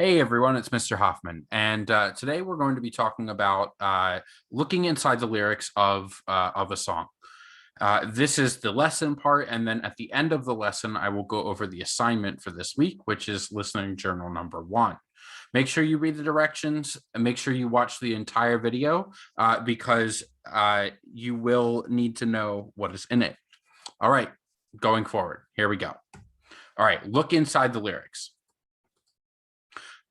Hey everyone, it's Mr. Hoffman, and today we're going to be talking about looking inside the lyrics of a song. This is the lesson part, and then at the end of the lesson, I will go over the assignment for this week, which is listening journal number 1. Make sure you read the directions and make sure you watch the entire video because you will need to know what is in it. All right, going forward, here we go. All right, look inside the lyrics.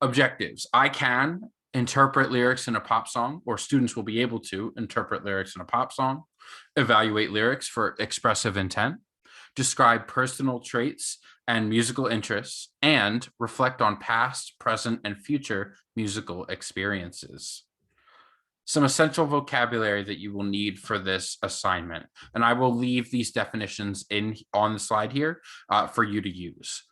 Objectives. I can interpret lyrics in a pop song, or students will be able to interpret lyrics in a pop song, evaluate lyrics for expressive intent, describe personal traits and musical interests, and reflect on past, present, and future musical experiences. Some essential vocabulary that you will need for this assignment. And I will leave these definitions on the slide here for you to use.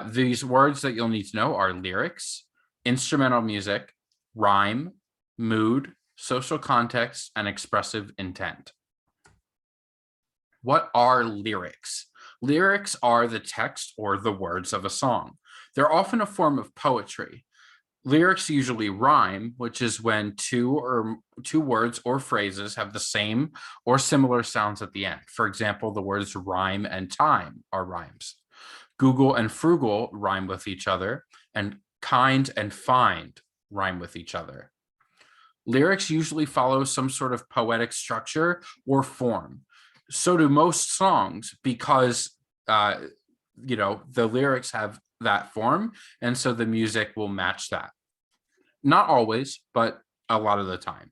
These words that you'll need to know are lyrics, instrumental music, rhyme, mood, social context, and expressive intent. What are lyrics? Lyrics are the text or the words of a song. They're often a form of poetry. Lyrics usually rhyme, which is when two words or phrases have the same or similar sounds at the end. For example, the words rhyme and time are rhymes. Google and frugal rhyme with each other, and kind and find rhyme with each other. Lyrics usually follow some sort of poetic structure or form. So do most songs because, the lyrics have that form, and so the music will match that. Not always, but a lot of the time.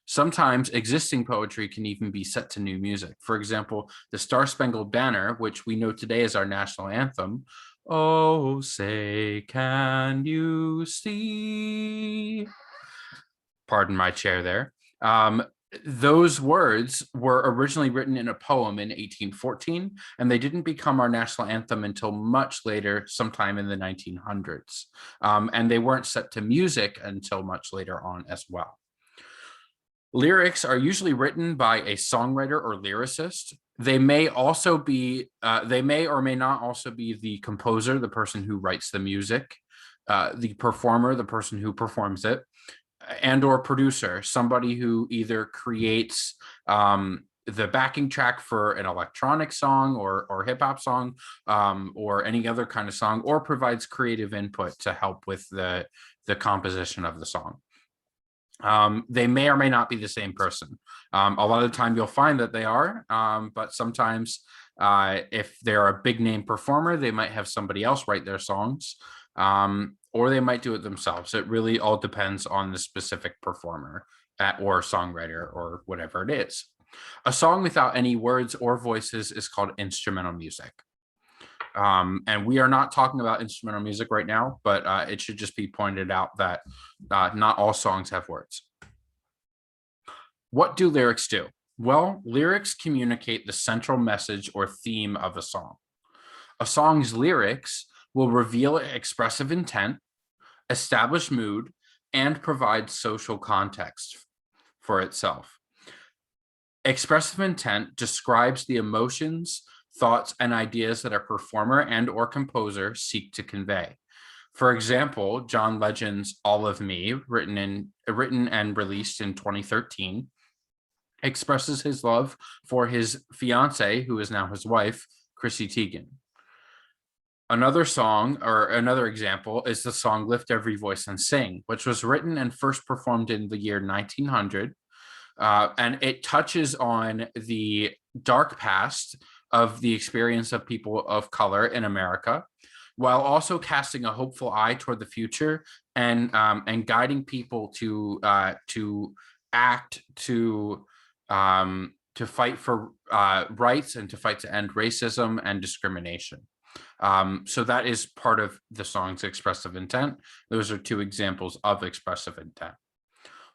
Sometimes existing poetry can even be set to new music. For example, the Star-Spangled Banner, which we know today as our national anthem, "Oh, say, can you see?" Pardon my chair there. Those words were originally written in a poem in 1814, and they didn't become our national anthem until much later, sometime in the 1900s. And they weren't set to music until much later on as well. Lyrics are usually written by a songwriter or lyricist. They may also be, they may or may not also be the composer, the person who writes the music, the performer, the person who performs it, and or producer, somebody who either creates the backing track for an electronic song or hip hop song or any other kind of song, or provides creative input to help with the composition of the song. They may or may not be the same person. A lot of the time you'll find that they are, but sometimes if they're a big name performer, they might have somebody else write their songs. Or they might do it themselves. It really all depends on the specific performer or songwriter or whatever it is. A song without any words or voices is called instrumental music. And we are not talking about instrumental music right now, but it should just be pointed out that not all songs have words. What do lyrics do? Well, lyrics communicate the central message or theme of a song. A song's lyrics will reveal expressive intent, establish mood, and provide social context for itself. Expressive intent describes the emotions, thoughts, and ideas that a performer and or composer seek to convey. For example, John Legend's "All of Me," written and released in 2013, expresses his love for his fiancée, who is now his wife, Chrissy Teigen. Another song, or another example, is the song "Lift Every Voice and Sing," which was written and first performed in the year 1900. And it touches on the dark past of the experience of people of color in America, while also casting a hopeful eye toward the future and guiding people to act, to fight for rights and to fight to end racism and discrimination. So that is part of the song's expressive intent. Those are two examples of expressive intent.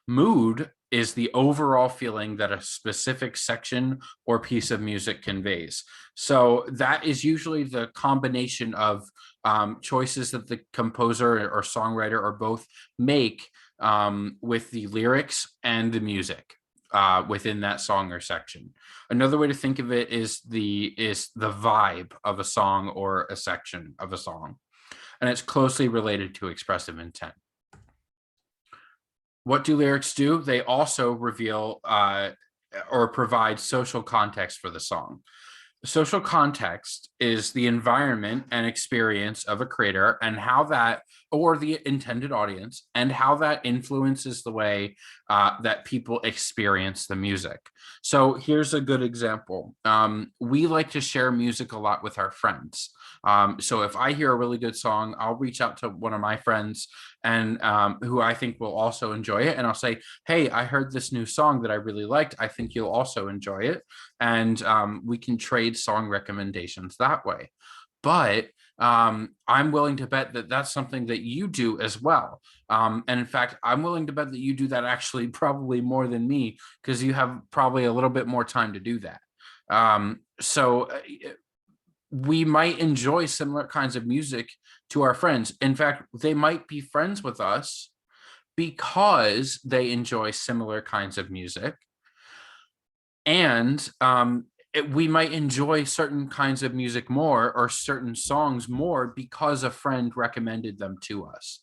Mood is the overall feeling that a specific section or piece of music conveys. So that is usually the combination of choices that the composer or songwriter or both make with the lyrics and the music within that song or section. Another way to think of it is the vibe of a song or a section of a song. and it's closely related to expressive intent. What do lyrics do? They also reveal or provide social context for the song. Social context is the environment and experience of a creator and how that, or the intended audience, and how that influences the way that people experience the music. So here's a good example. We like to share music a lot with our friends. So if I hear a really good song, I'll reach out to one of my friends and who I think will also enjoy it. And I'll say, hey, I heard this new song that I really liked. I think you'll also enjoy it. And we can trade song recommendations that way. But I'm willing to bet that that's something that you do as well. And in fact, I'm willing to bet that you do that actually probably more than me, because you have probably a little bit more time to do that. So we might enjoy similar kinds of music to our friends. In fact, they might be friends with us because they enjoy similar kinds of music. And we might enjoy certain kinds of music more, or certain songs more, because a friend recommended them to us.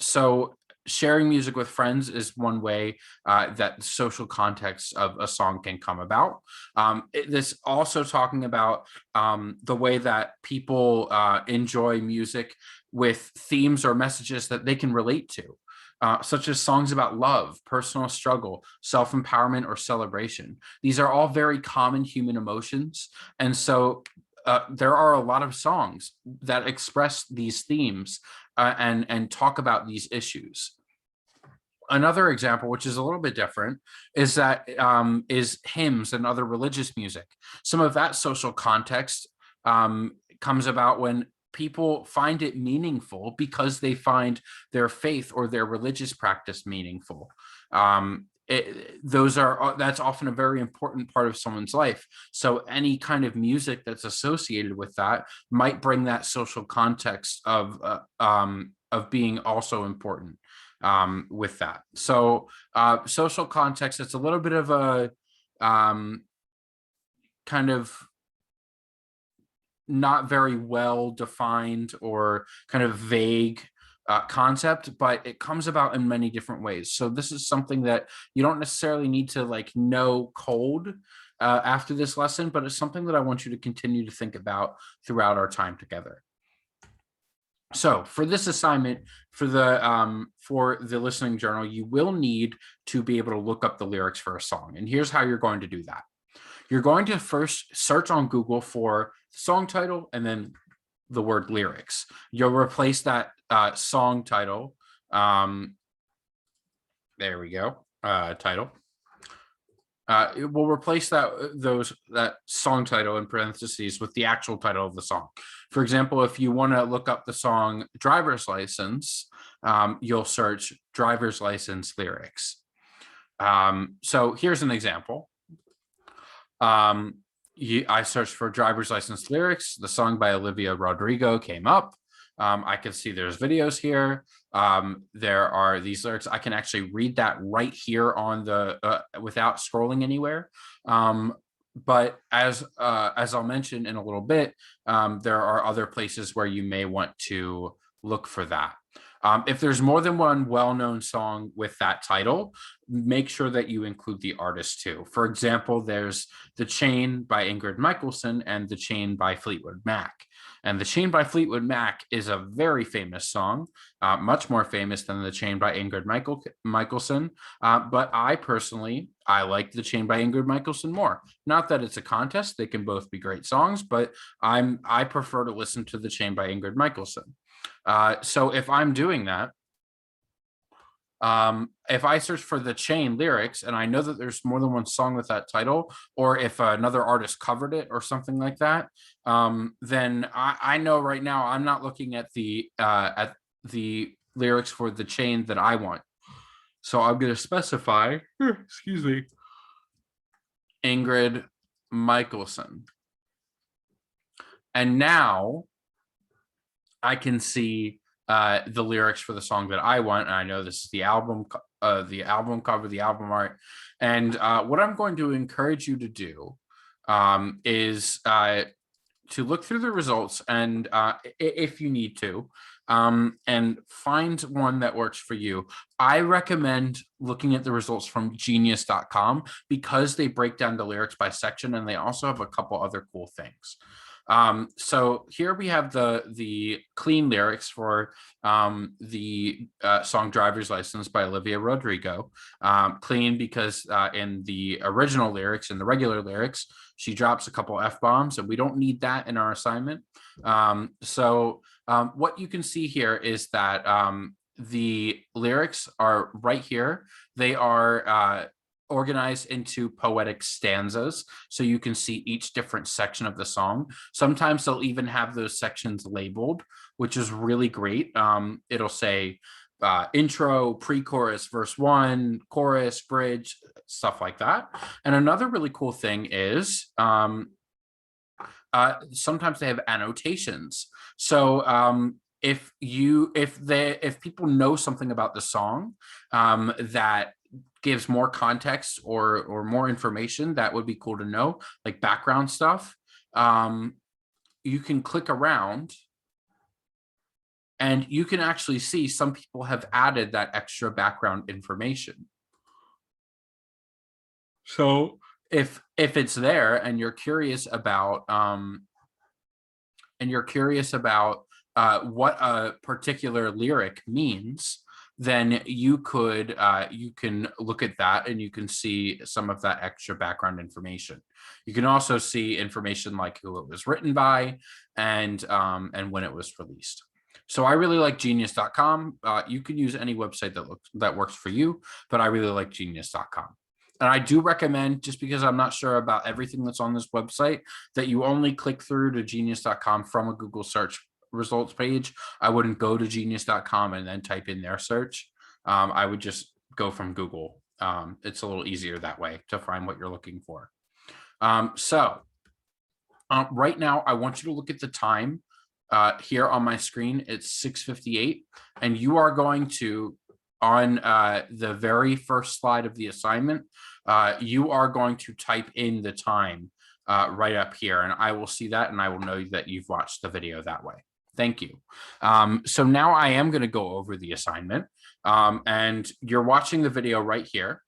So sharing music with friends is one way that the social context of a song can come about. This also talking about the way that people enjoy music with themes or messages that they can relate to. Such as songs about love, personal struggle, self-empowerment, or celebration. These are all very common human emotions. And so there are a lot of songs that express these themes and talk about these issues. Another example, which is a little bit different, is that is hymns and other religious music. Some of that social context comes about when people find it meaningful because they find their faith or their religious practice meaningful. That's often a very important part of someone's life. So any kind of music that's associated with that might bring that social context of being also important with that. So social context, it's a little bit of a kind of not very well defined or kind of vague concept, but it comes about in many different ways. So this is something that you don't necessarily need to like know cold after this lesson, but it's something that I want you to continue to think about throughout our time together. So for this assignment, for the listening journal, you will need to be able to look up the lyrics for a song. And here's how you're going to do that. You're going to first search on Google for song title and then the word lyrics. You'll replace that song title. There we go. Title. We'll replace that song title in parentheses with the actual title of the song. For example, if you want to look up the song "Driver's License," you'll search "driver's license lyrics." So here's an example. I searched for "driver's license lyrics." The song by Olivia Rodrigo came up. I can see there's videos here. There are these lyrics. I can actually read that right here on the without scrolling anywhere. But as I'll mention in a little bit, there are other places where you may want to look for that. If there's more than one well-known song with that title, make sure that you include the artist too. For example, there's The Chain by Ingrid Michelson and The Chain by Fleetwood Mac. And The Chain by Fleetwood Mac is a very famous song, much more famous than The Chain by Ingrid Michelson. But I personally like The Chain by Ingrid Michelson more. Not that it's a contest; they can both be great songs, but I prefer to listen to The Chain by Ingrid Michelson. So if I'm doing that, if I search for The Chain lyrics and I know that there's more than one song with that title, or if another artist covered it or something like that, then I know right now I'm not looking at the lyrics for The Chain that I want. So I'm going to specify, excuse me, Ingrid Michelson. And now I can see the lyrics for the song that I want, and I know this is the album cover, the album art. And what I'm going to encourage you to do is look through the results and if you need to, and find one that works for you. I recommend looking at the results from genius.com because they break down the lyrics by section, and they also have a couple other cool things. So here we have the clean lyrics for the song Driver's License by Olivia Rodrigo. Clean because in the original lyrics, in the regular lyrics, she drops a couple F-bombs, and we don't need that in our assignment. What you can see here is that the lyrics are right here. They are organized into poetic stanzas, so you can see each different section of the song. Sometimes they'll even have those sections labeled, which is really great. It'll say intro, pre-chorus, verse 1, chorus, bridge, stuff like that. And another really cool thing is sometimes they have annotations. So if people know something about the song that gives more context or more information, that would be cool to know, like background stuff. You can click around and you can actually see some people have added that extra background information. So if it's there and you're curious about what a particular lyric means, then you can look at that and you can see some of that extra background information. You can also see information like who it was written by and when it was released. So I really like genius.com. You can use any website that works for you, but I really like genius.com. And I do recommend, just because I'm not sure about everything that's on this website, that you only click through to genius.com from a Google search results page. I wouldn't go to genius.com and then type in their search. I would just go from Google. It's a little easier that way to find what you're looking for. Right now, I want you to look at the time here on my screen. It's 6:58, and you are going to, on the very first slide of the assignment, you are going to type in the time right up here, and I will see that and I will know that you've watched the video that way. Thank you. So now I am going to go over the assignment, and you're watching the video right here.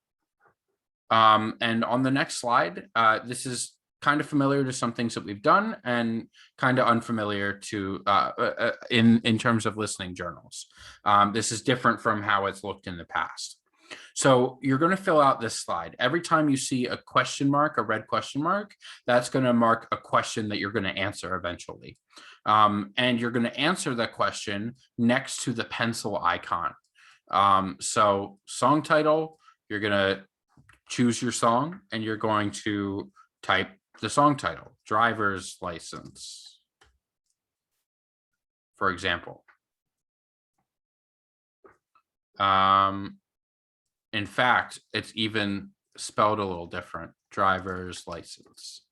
And on the next slide, this is kind of familiar to some things that we've done and kind of unfamiliar to in terms of listening journals. This is different from how it's looked in the past. So you're going to fill out this slide. Every time you see a question mark, a red question mark, that's going to mark a question that you're going to answer eventually. And you're going to answer that question next to the pencil icon. So song title, you're going to choose your song and you're going to type the song title, Driver's License, for example. In fact, it's even spelled a little different, Driver's License.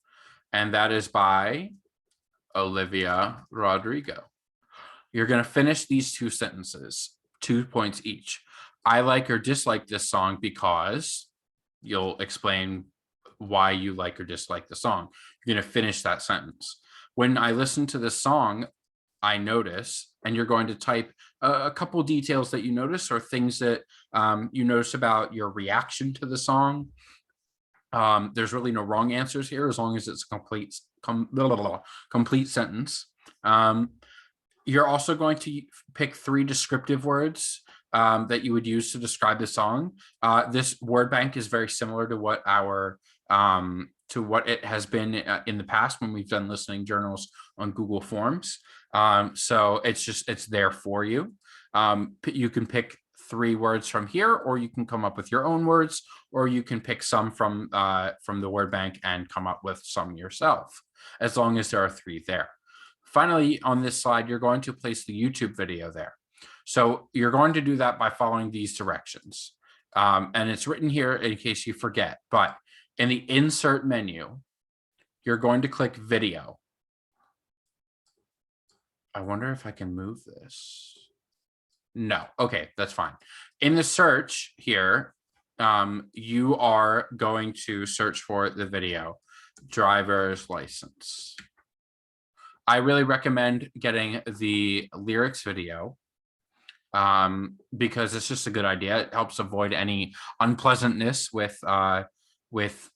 And that is by Olivia Rodrigo. You're going to finish these two sentences, 2 points each. I like or dislike this song because you'll explain why you like or dislike the song. You're going to finish that sentence. When I listen to this song, I notice, and you're going to type a couple details that you notice or things that you notice about your reaction to the song. There's really no wrong answers here as long as it's a complete sentence. You're also going to pick 3 descriptive words that you would use to describe the song. This word bank is very similar to what it has been in the past when we've done listening journals on Google Forms. So it's there for you. You can pick 3 words from here, or you can come up with your own words, or you can pick some from the word bank and come up with some yourself, as long as there are 3 there. Finally, on this slide, you're going to place the YouTube video there. So you're going to do that by following these directions. And it's written here in case you forget, but in the insert menu, you're going to click video. I wonder if I can move this. No, okay, that's fine. In the search here, you are going to search for the video, Driver's License. I really recommend getting the lyrics video because it's just a good idea. It helps avoid any unpleasantness with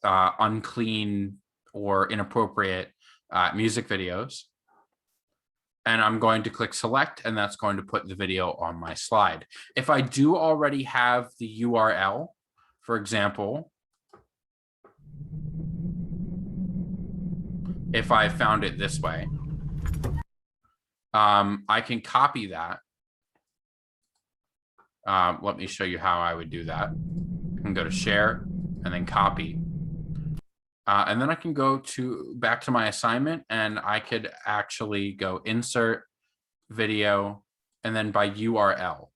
unclean or inappropriate music videos. And I'm going to click select, and that's going to put the video on my slide. If I do already have the URL, for example, if I found it this way, I can copy that. Let me show you how I would do that. I can go to share and then copy. And then I can go back to my assignment, and I could actually go insert video and then by URL,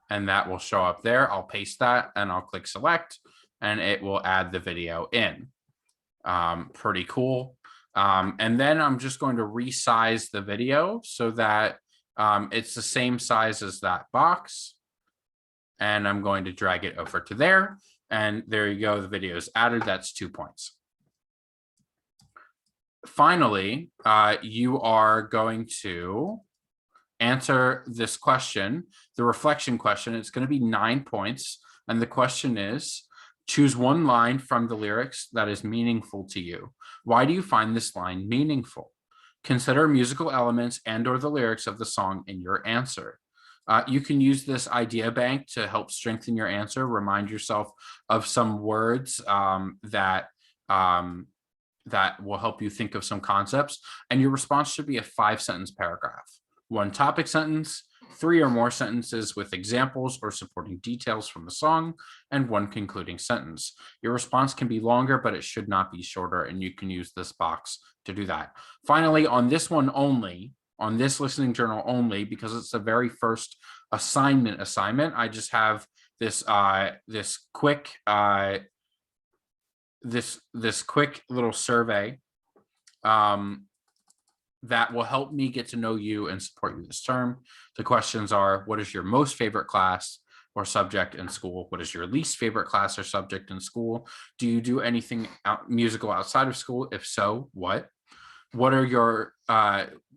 and that will show up there. I'll paste that and I'll click select, and it will add the video in. Pretty cool. And then I'm just going to resize the video so that it's the same size as that box. And I'm going to drag it over to there. And there you go. The video is added. That's 2 points. Finally, you are going to answer this question, the reflection question. It's going to be 9 points. And the question is, choose one line from the lyrics that is meaningful to you. Why do you find this line meaningful? Consider musical elements and or the lyrics of the song in your answer. You can use this idea bank to help strengthen your answer. Remind yourself of some words that will help you think of some concepts. And your response should be a 5-sentence paragraph. 1 topic sentence, 3 or more sentences with examples or supporting details from the song, and 1 concluding sentence. Your response can be longer, but it should not be shorter, and you can use this box to do that. Finally, on this one only, on this listening journal only, because it's the very first assignment, I just have this quick little survey that will help me get to know you and support you this term. The questions are: what is your most favorite class or subject in school? What is your least favorite class or subject in school? Do you do anything musical outside of school? If so, what? What are your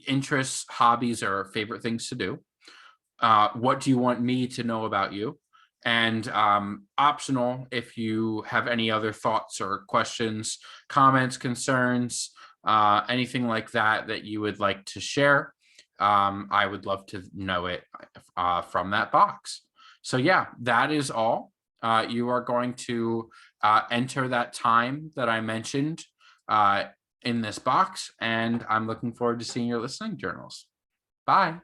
interests, hobbies, or favorite things to do? What do you want me to know about you? And optional, if you have any other thoughts or questions, comments, concerns, anything like that you would like to share, I would love to know it from that box. So yeah, that is all. You are going to enter that time that I mentioned in this box, and I'm looking forward to seeing your listening journals. Bye.